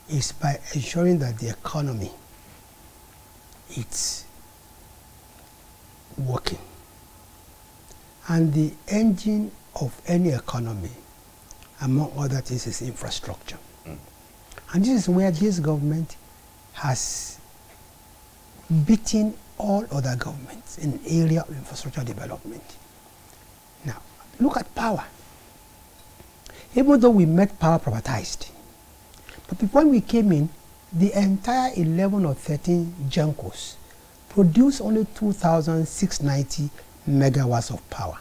is by ensuring that the economy is working. And the engine of any economy, among other things, is infrastructure. And this is where this government has beaten all other governments in the area of infrastructure development. Now, look at power. Even though we made power privatized, but before we came in, the entire 11 or 13 GENCOs produced only 2,690 megawatts of power.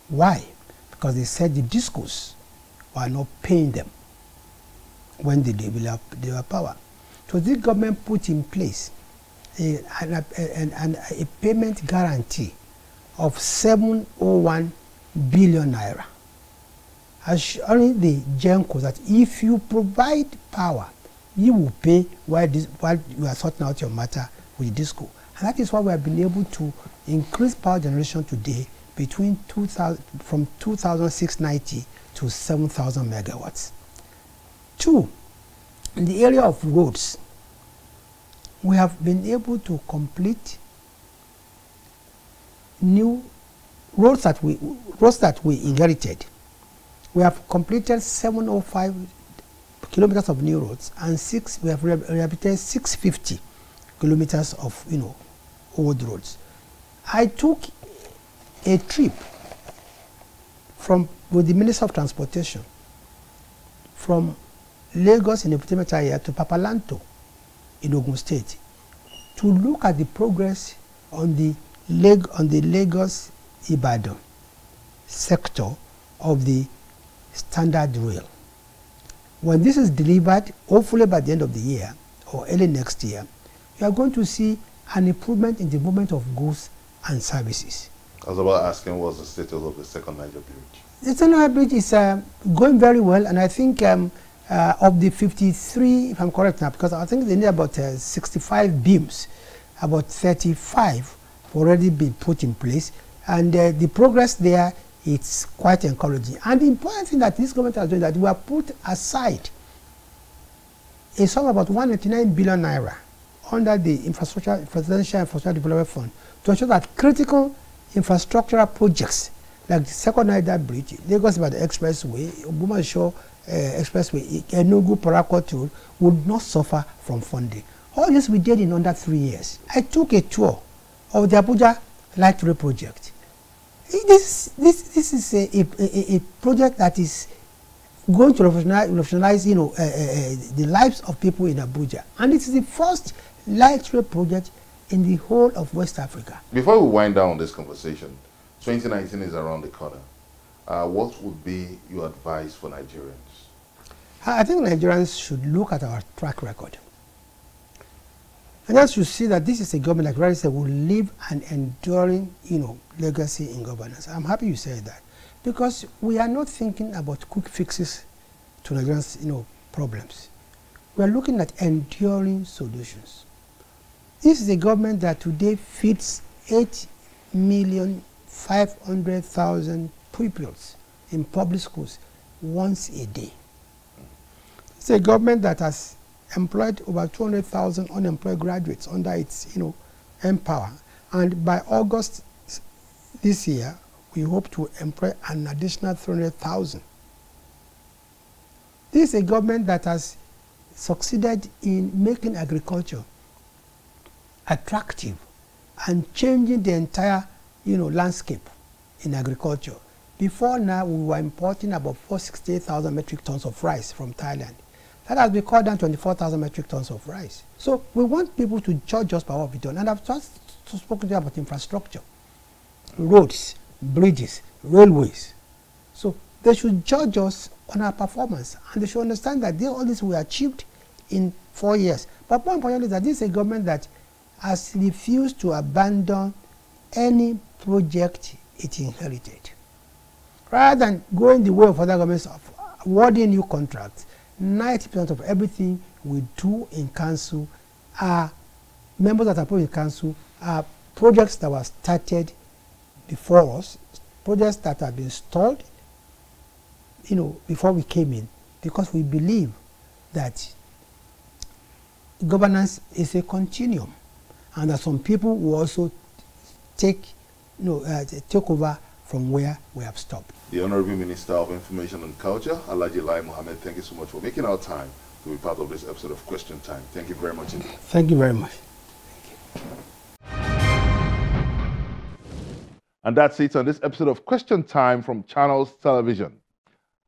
Why? Because they said the discos were not paying them when they developed their power. So this government put in place a payment guarantee of 701 billion naira, assuring the GENCOs that if you provide power, you will pay while you are sorting out your matter with DISCO. And that is why we have been able to increase power generation today between from 2,690 to 7,000 megawatts. Two, in the area of roads, we have been able to complete new roads that we inherited. We have completed 705 kilometers of new roads, and we have rehabilitated 650 kilometers of old roads. I took a trip with the Minister of Transportation from Lagos in the Pt.4 area to Papalanto in Ogun State to look at the progress on the Lagos-Ibadan sector of the standard rail. When this is delivered, hopefully by the end of the year or early next year, you are going to see an improvement in the movement of goods and services. I was about asking what's the status of the second Niger bridge. The second Niger bridge is going very well, and I think of the 53, if I'm correct now, because I think they need about 65 beams, about 35 have already been put in place, and the progress there, it's quite encouraging. And the important thing that this government has done is that we have put aside a sum of about 189 billion naira under the Presidential Infrastructure Development Fund to ensure that critical infrastructural projects like the second Niger bridge, Lagos-Ibadan Expressway, Obumasho Expressway, Enugu-Paraquat Road would not suffer from funding. All this we did in under 3 years. I took a tour of the Abuja Light Rail project. This is a project that is going to revolutionize the lives of people in Abuja, and it is the first light rail project in the whole of West Africa. Before we wind down this conversation, 2019 is around the corner. What would be your advice for Nigerians? I think Nigerians should look at our track record. And as you see that this is a government, like Rari said, will leave an enduring, legacy in governance. I'm happy you said that, because we are not thinking about quick fixes to Nigerians, problems. We are looking at enduring solutions. This is a government that today feeds 8,500,000 pupils in public schools once a day. It's a government that has employed over 200,000 unemployed graduates under its, Empower. And by August this year, we hope to employ an additional 300,000. This is a government that has succeeded in making agriculture attractive and changing the entire, landscape in agriculture. Before now, we were importing about 468,000 metric tons of rice from Thailand. That has been cut down to 24,000 metric tons of rice. So we want people to judge us by what we've done. And I've just spoken to you about infrastructure, roads, bridges, railways. So they should judge us on our performance, and they should understand that all this we achieved in 4 years. But more importantly is that this is a government that has refused to abandon any project it inherited. Rather than going the way of other governments of awarding new contracts, 90% of everything we do in council are members that are put in council are projects that were started before us, projects that have been stalled, before we came in, because we believe that governance is a continuum, and that some people will also take over from where we have stopped. The Honorable Minister of Information and Culture, Alhaji Lai Mohammed, thank you so much for making our time to be part of this episode of Question Time. Thank you very much indeed. Thank you very much. Thank you. And that's it on this episode of Question Time from Channels Television.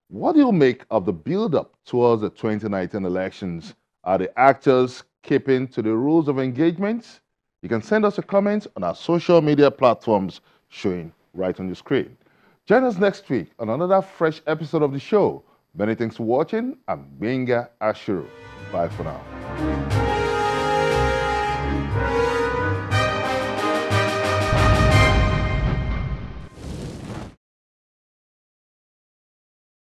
What do you make of the build-up towards the 2019 elections? Are the actors keeping to the rules of engagement? You can send us a comment on our social media platforms showing right on your screen. Join us next week on another fresh episode of the show. Many thanks for watching. I'm Benga Ashuru. Bye for now.